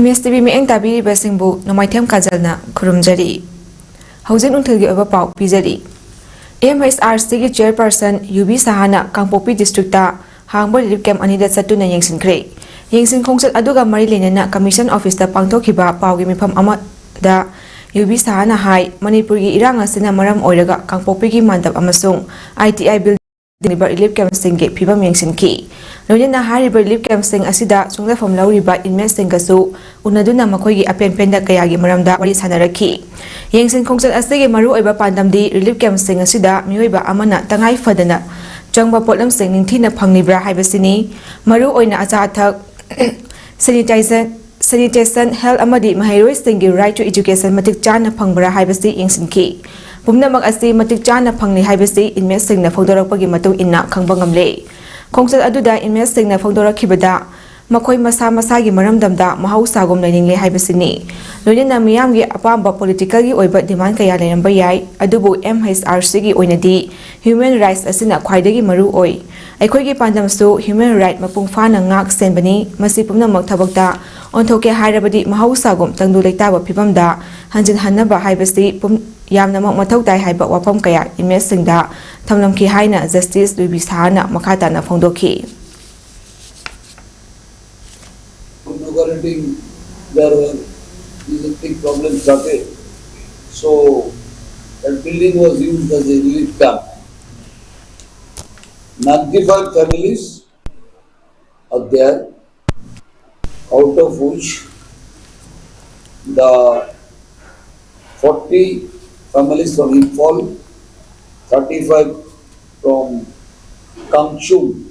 MSTV Mieng Tabi Basingbu Nomaithem Kajalna Kurumjari Housing Until Over Pau Pizari MSRC Chairperson UB Sahana Kangpopi Districta Hangbo Relief Camp Anida Satuna Yengsin Kray Yengsin Kongsat Aduga Marilena Commission Office the Pangtokiba Pau Gimipam Amada UB Sahana High Manipuri Iranga Sina Maram Oiraga Kangpopi Mandap Amasung ITI Building Relief Camp Singate Pibam Yengsin Key Noyana Hari Relief Camp Sing Asida Sungla from Lauriba in Messingasu Unaduna Makogi Apen Penda Kayagi Maramda Wari Sanaraki Yengsin Kongsat Asege Maru Eba Pandam di Relief Camp Sing Asida Miuba Amana Tangai Fadana Jangba Potlam Sing Nintina Pangnibra Hibasini Maru Oina Azatak Sanitation Health Amadi Mahiro Singi Right to Education Matik Chana Pangbra Hibasi Yengsin Ki Bumna Magasi Matik Chana Pangli Hibasi in Messing the Fodorapagi Matu Inna Kangbangam Kongsat Aduda in Messing the Fodora Kibada Makoi Masa Masagi Maramdamda Mahusagum Lening Hibasini Luna Miamgi Apamba politically or demand Kaya Bayai Adubu MSRC Oinadi Human Rights Asina Kwaidagi Maru Oi Aikogi Pandam Su Human Right Mapungfana Ngak Senbani Masipuna Maktabakta Ontoke Hirabadi Mahusagum Tandu Letaba Pibamda Hanjin Hanaba Hibasi Yamna Matau Dai Hiba Wapam Kaya in Messinda Tamlamki Haina Justice Lubisana Makatana Fondoki. There were big problems started. So that building was used as a relief camp. 95 families are there, out of which the 40 families from Imphal, 35 from Kangchung.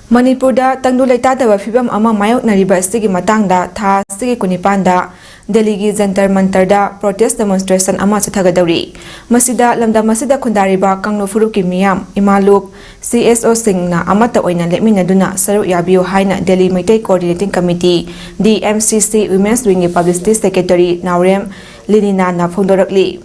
Manipurda Tangduleta Fibam Ama Mayok Nariba Sigi Matangda, Tha Sigi Kunipanda, Deligi Zantar Mantarda, protest demonstration Ama Satagadari, Masida Lamda Masida Kundariba, Kangno Furuki Miam, Imalup, CSO Singna, Amata Oina Leminaduna, Saru Yabio Haina, Delhi Mite Coordinating Committee, DMCC Women's Wing Publicity Secretary, Naurem, Linina Nafondorakli.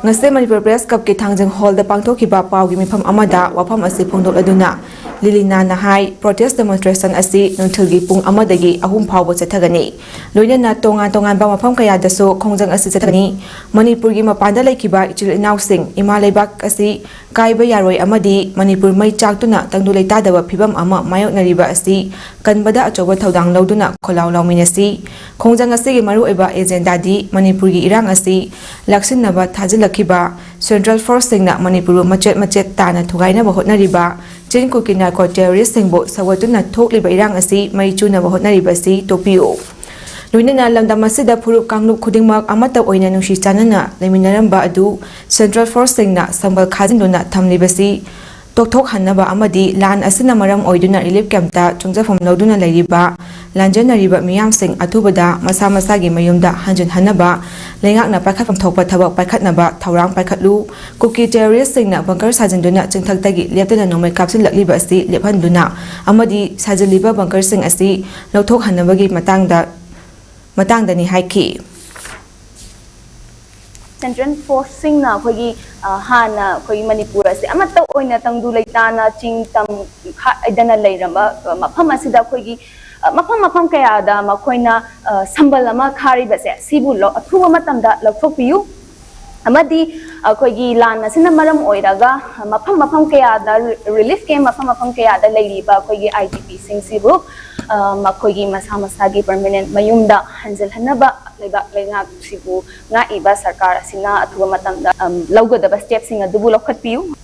Ngase Manipur Press Cup ki Thangjang Hall da pangthokiba paugi mifam amada wafam asi phongdol aduna Lilina na hai protest demonstration asi nunthilgi pung amadagi ahum phawbo chathagani loina tongan ba mafam kaya daso khongjang asi chathagani Manipur gi mapanda laikiba ichil inaw sing ima leibak asi kaiba yaroi amadi Manipur mai chaktuna tangdulai tadaba phibam ama mayok nariba asi kanbada achoba thodang loduna kholaw lawminasi khongjang asi gi maru eba agenda di Manipur gi irang asi laksinaba Kiba Central Force Singna Manipur Machet Tana Tugaina Bahotnariba, Jen Kukina Ko terrorist Singbo, Sawatuna Tokli Bairang Asi, Maichuna Bahotnaribasi, Topio. Luina Landa Masida Puru Kanglu Kudingmak Amata Oina Nushi Chanana, Leminaramba Adu, Central Force Singna, Sambal Kazinduna Tamnibasi, Tok Hanaba Amadi, Lan Asina Maram Oiduna Relief Camta, Chungza from Loduna Lariba, Lanjana Riba Miam Sing Atubada, Masamasagi Mayumda, Hanjan Hanaba, Lengak na Pakat from Topa Tabak Pakat Naba, Taurang Pakatlu, Cookie terrorist Sing na Bunker Sajanduna, Chintagi, Lieutenant Nomai Capsule Liba Asti, Lepanduna, Amadi, Sajaliba Bunker Sing Asti, Lotok Hanabagi Matangda ni Haiki. Central Forcing na kogi hana kogi Manipur ase amata oina tangdulai tana chingtam idana leiramba mafam asida kogi mafam kaya da makoina sambal ama khari base sibu lo athuwa matamda lokthokpiu amadi kogi lan asina maram oiraga mafam kaya da relief camp mafam kaya da leiriba kogi IDP sing sibu makogi masagi permanent mayumda hanjal hanaba Lengak sibu nga iba sarkar asina athuwa matamda lawgadaba step singa dubu lokhatpiu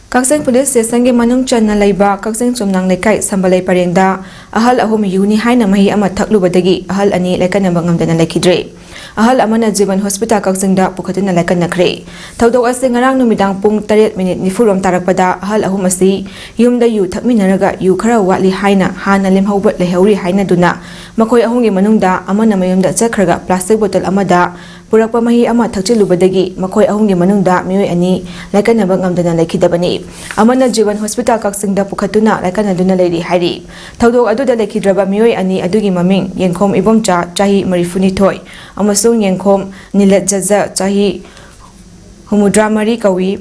Kakseng Police Station gi manung channa leiba Kakseng Chumnang Lekai Sambalai Parengda ahal ahum yuni haina mahi ama thaklubadagi ahal ani lekana bangamdana lekidre ahal amana Jiban Hospital Kakseng da pukhatina lekana kre thodok ase ngarang numidang pung 8 minute nifurom tarakpada ahal ahum asi yumda yu thakminaraga yu khara watli haina hana lemhaubat lehauri haina duna makoi ahungi manungda amana mayumda chakhraga plastic bottle amada Purakpa mahi ama thakchilubadagi makoi ahungi manungda mioi ani laikanaba ngamdana laikidabani amana Jiban Hospital Kaksingda pukhatuna laikanaduna leiri hairi thodok aduda laikidraba mioi ani adugi maming Yenkhom Ibomcha chahi marifuni thoi amasung Yenkhom Nilat Jaja chahi humudra mari kawi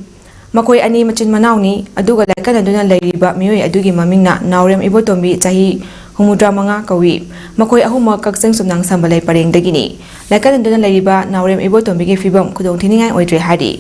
Makoi ani machin manauni aduga laikan aduna leiriba mioi adugi mamingna Naurem Ibotombi chahi humudra manga kawi makoi ahuma kakseng sumnang sambalai pareng dagini laikan aduna leiriba Naurem Ibotombi gi fibam khudong thiningai oidre hadi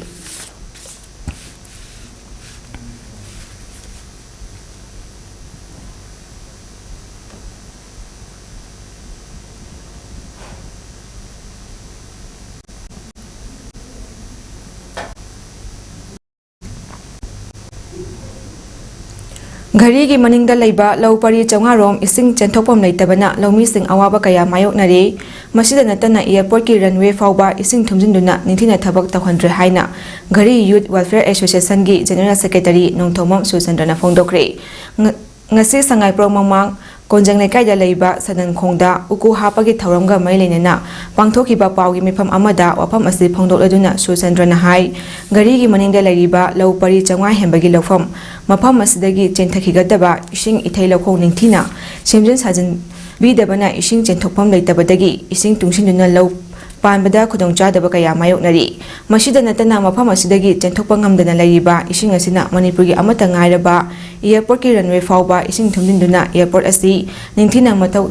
Gari gi maningda leiba laupari chawngarom ising chenthokpam leitabana lomi sing awaba kaya mayoknari masida natana airport ki runway fauba ising thumjinduna ninthina thabak tawhandre haina Gari Youth Welfare Association gi General Secretary Nongthomam Susandrana phongdokre ngasi sangai pro mamang konjang lekai da leiba sadan khongda uku hapagi thauramga mailenena pangthokiba pawgi mifam amada wafam asi phongdokladuna Susandrana hai Gari gi maningda leiriba laupari changwa hembagi lofam mafam asidagi chenthakhigadaba ising ithai lakhong ningthina semjin sajin bidabana ising chenthokpam leitabadagi ising tungsinuna lau panbada khudong chadaba kaya mayoknari masida natana mafam asidagi chenthokpa ngamdana leiriba ising asina Manipurgi amata ngairaba airport ki runway fauba ising thumdinduna airport asi ningthina matau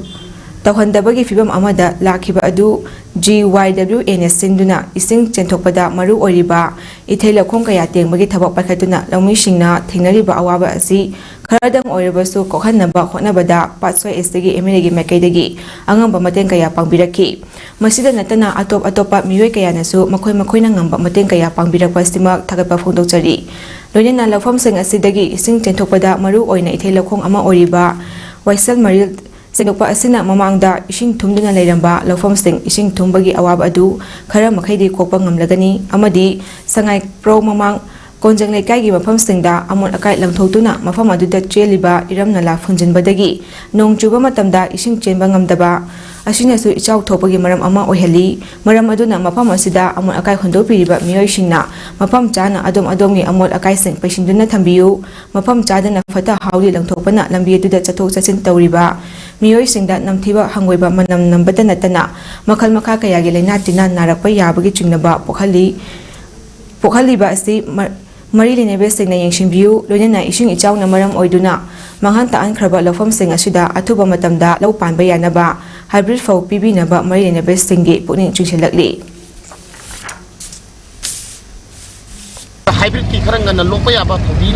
tawhandabagi fibam amada lakhiba adu GYWNS sinduna ising chenthokpada maru oiriba ithai lakhong kaya tengbagi thabak pakhatuna laumi singna thengnariba awaba asi kharadam oiribasu kokhanaba khonabada patsoi estagi emiregi mekaidagi angamba mateng kaya pangbiraki masida natana atop atopa miyoi kaya nasu makhoina ngamba mateng kaya pangbirakpa simak thagapa phongdokchari loinena lafam sing asidagi ising chenthokpada maru oina ithai lakhong ama oiriba Waisal Maril Senokpa asina mamangda ising thumduna leiramba lawfam sing ising thumbagi awab adu khara makhaidi kokpa ngamlagani amadi sangai pro mamang konjang lekai gi mafam singda amon akai lamthoktuna mafam aduda cheliba iramna la phunjinbadagi nong chuba matamda ising chenba ngamdaba asina su ichau thopagi maram ama oheli maram aduna mafam asida amon akai hondopiriba miyoi singna mafam chana adomgi amol akai sing paisinduna thambiyu mafam chadana fata hauli langthopana lambi aduda chathok chachin tawriba miyoi singda namthiba hangoiba manam nambada natana makhal makha kayagi laina tina narakpa yabagi chingnaba pokhaliba asi Mari linebe singna yengsingbiu loinena ising ichawna maram oiduna manghan taan khraba lofam sing asida athuba matamda lau panba yanaba hybrid fau pibinaba mari linebe singi puning chingsilakli hybrid ki kharanga na lokpa yaba thobi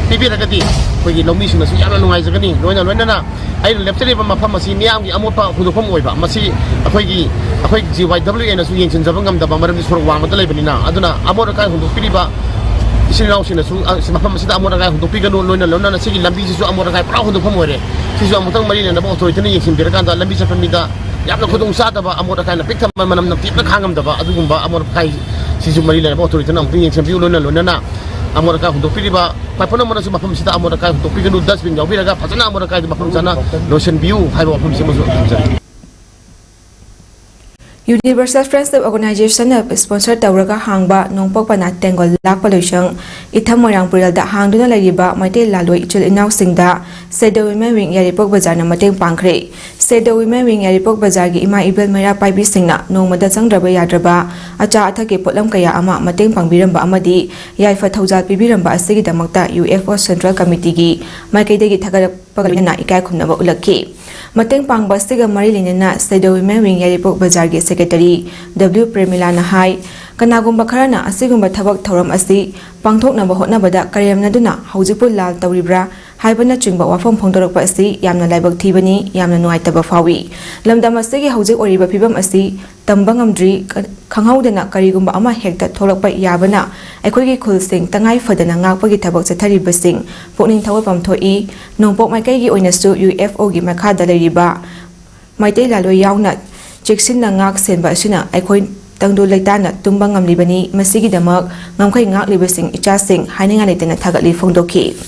pibiragadi kogi lomi singna su yamna nungaijagani loinena ai leptariba mafam asi miyamgi amopa hudofam oiba masi akhoi GYWN su yengchinjaba ngamdaba maramdi sorok wangmata leibnina aduna amora kai hundopiriba Isinau sina su mafam asida amora kai hundopiganu loina sigi lambi sisu amora kai pra hundopam oire sisu amutang mari na ba authority ni yengsinbiraganda lambi chapamida yamna khudong sadaba amora kai na piktham manam na tipna khangamdaba adugumba amora kai sisu mari na ba authority na ampi yengsinbiu loina amora kai hundopiriba paipona mona su mafam sida amora kai hundopiganu dustbin yawbiraga phajana amora kai mafam sana lotion biu haiba mafam simasu Universal Friendship Organization sponsor tawraga hangba nongpok pana tengol lakpa loisang itham morang pural da hangduna lariba maite laloi ichul inaw singda Sedo Women Wing Yaripok Bazar na mateng pangkhre Sedo Women Wing Yaripok Bazar gi ima ibel mera paibi singna nongmada changdraba yadraba acha athake potlam kaya ama mateng pangbiramba amadi yaifa thaujal pibiramba asigi damakta UFO Central Committee gi maikaidegi thagarapagana ikai khumnaba ulakhi mateng pangba siga mari linena Sedo Women Wing Yaripok Bazar gi Secretary W Premila Nahai kanagumba kharana asigumba thabak thoram asi pangthoknaba hotnabada karyamnaduna haujipul lal tawribra haibana chingba wafam phongdorakpa asi yamna laibak thibani yamna nuaitaba fawi lamdam asigi haujik oriba phibam asi tambangamdri khanghaudana karigumba ama hekta tholakpa yabana aikoigi khulsing tangai fadana ngakpagi thabak chatharibasing pokning thawapam thoi nongpok maikaigi oinasu UFO gi makhada leriba maitei laloi yauna cheksinna ngak senba asina aikoi tangdu leitana tumba ngamlibani masigidamak ngamkhai ngaklibasing ichasing haininga leitana thagatli phongdokhi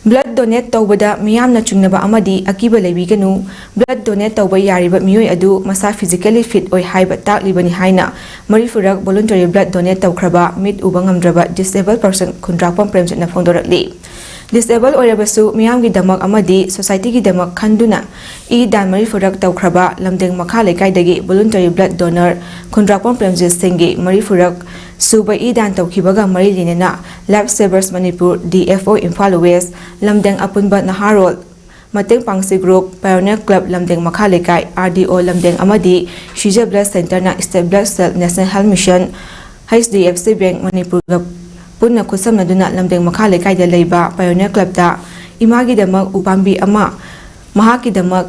Blood donate tawbada miyamna chungnaba amadi akiba leibiganu blood donate tawba yariba miyoi adu masa physically fit oi haiba taklibani haina marifurak voluntary blood donate tawkhraba mit ubangamdraba disabled person khundrakpam premjitna phongdorakli Disable oirabasu miyamgidamak amadi society-gidamak khanduna dan marifurak tawkraba lamdeng makha lekaidagi voluntary blood donor Khundrakpam Premjit Singhgi marifurak suba dan tawkhibaga mari linena Life Savers Manipur DFO Imphal West lamdeng apunba naharol Mateng Pangsi Group Pioneer Club lamdeng makha lekai RDO lamdeng amadi Shija Blood Center na State Blood Cell National Health Mission HDFC Bank Manipur punna kusamnaduna lamdeng makha lekaida leiba Pioneer Club da imagidamak upambi ama mahakidamak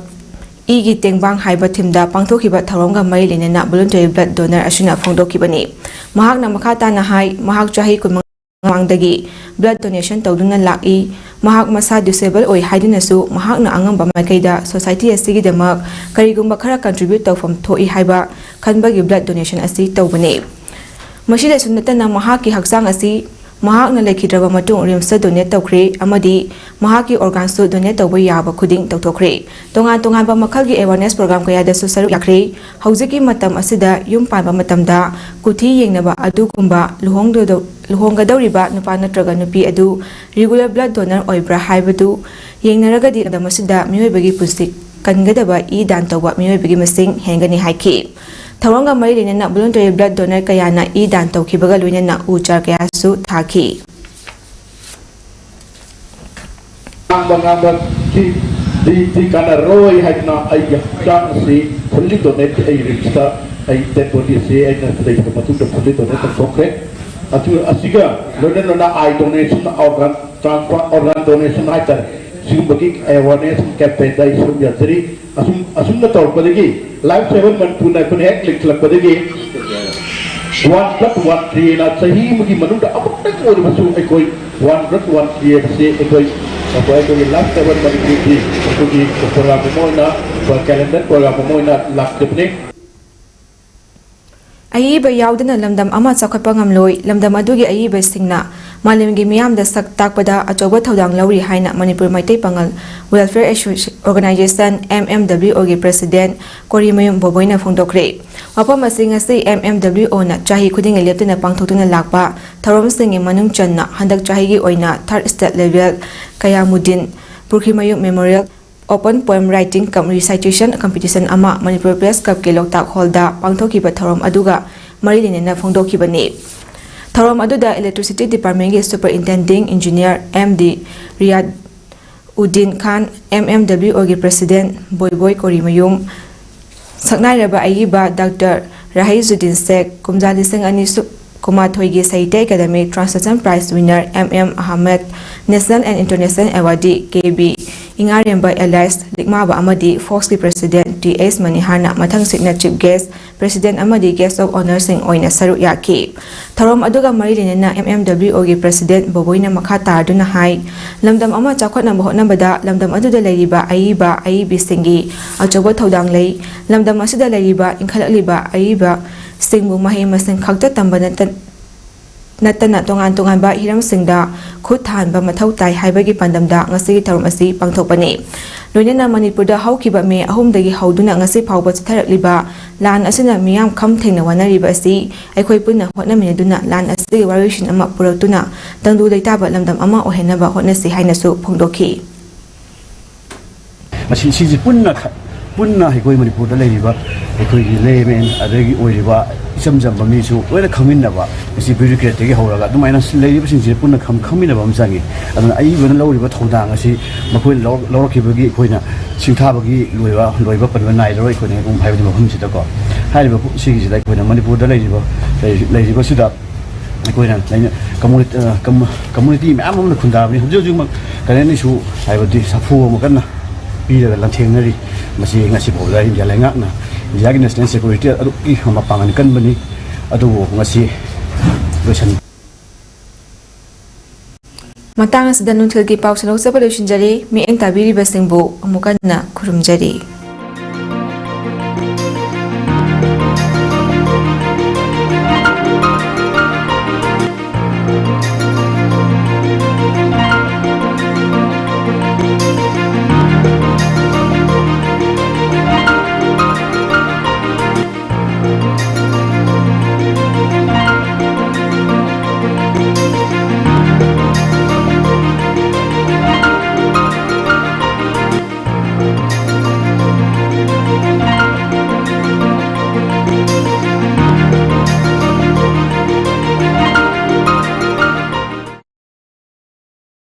igi tengbang haiba thimda pangthokiba tharomga mari linena voluntary blood donor asuna phongdokibani mahakna makha tana hai mahak chahi kumangdagi blood donation tawduna laki mahak masa disable oi haidinasu mahakna angamba makaida society asigidamak karigumba khara contribute tawfam thoi haiba khanbagi blood donation asi tawbani masida sunnatana mahaki haksang asi mahakna lekhidraba matung rimsa donate tawkhre amadi mahaki organsu donate tawba yaba khuding tawthokre tongan ba makhalgi awareness program kaya da saru yakre haujiki matam asida yum panba matamda kuthi yengnaba adukumba luhonggadawriba nupa natraga nupi adu regular blood donor oibra haibadu yengnaragadi da masida miyoibagi pusik kangadaba dan tawba miyoibagi masing hengani haiki Tharonga mari linena voluntary blood donor kayana dan tawkhibaga loinena uchar kayasu thaki di kana roy hadna ayya chang si fully donate ay register ay dead body si ay na fully donate sokre atu asiga loinena ay donation organ transplant organ donation aitar simbagi awareness campaign dai subyatri asum na tor padagi life saver man puna kun hek lik lak padagi 1+1 na sahi magi manunda abak tak mo masu ay koi 1+1 se ay koi apa ay koi life saver man ki di program mo na calendar program mo na lak tepne Ayiba yaudana lamdam ama chakhotpa ngamloi lamdam adugi ayiba singna malemgi miyamda sak takpada achoba thodang lauri haina Manipur Maitai Pangal Welfare Organization MMWO gi President Korimayum Boboina phongdokre wapam asing asi MMWO na chahi khuding leptena pangthotuna lakpa tharom singi manung channa handak chahi gi oina third state level Kayamudin Purkhimayum Memorial Open Poem Writing Cum Recitation Competition ama Manipur Press Club ke Loktak Hall da pangthokiba tharom aduga mari linena phongdokibani tharom aduda Electricity Department ge Superintending Engineer MD Riyad Uddin Khan MMWO ge President Boyboy Korimayum saknairaba ayiba Dr. Rahaizuddin Sheikh Kumjali Singh ani Kumathoigi Saite Academic Translation Prize winner MM Ahmed National and International Awardee KB Ingaremba Elias Likmaba Amadi Fox ki President TS Maniharna mathang signa Chief Guest President Amadi Guest of Honor Sing oina saru yaki tharom aduga mari linena MMWO gi President Boboina makha tarduna hai lamdam ama chakhotna bahotna bada lamdam aduda leiriba ayibi singi achoba thodang lei lamdam asida leiriba inkhalakliba ayiba singbu mahi masing khakta tambana natana tongan ba hiram singda khut than ba mathau tai haibagi pandamda ngasi tharom asi pangthokpani loinena Manipurda haukiba me ahumdagi hauduna ngasi phawba charakliba lan asina miyam kham thengna wanariba asi aikhoi punna hotnaminaduna lan asi variation ama puratuna tangdu leitaba lamdam ama ohenaba hotnasi hainasu phongdokhi masi siji punna haikoi Manipurda leiriba aikoi gi lemen adagi oiriba isamjamba misu oina khaminaba masi bureaucrat gi horaga dumaina leiriba singje punna khaminaba amsangi adana aibana lawriba thodang asi makoi lawrakibagi koina singthabagi loiba panwa nairo koina gum haibadi mafamsida ko hariba sigi sida koina Manipurda leiriba sida koina laina community ma'am amna khundabni hujujung mak kanani su haibadi safu makanna piraga lanthengari masi ngasi bawda India lengakna India national security adu ki mapangan kanbani adu ngasi losan matang asida nunthil ki pau salo sabalo shinjari mi eng tabiri basingbu amukanna khurumjari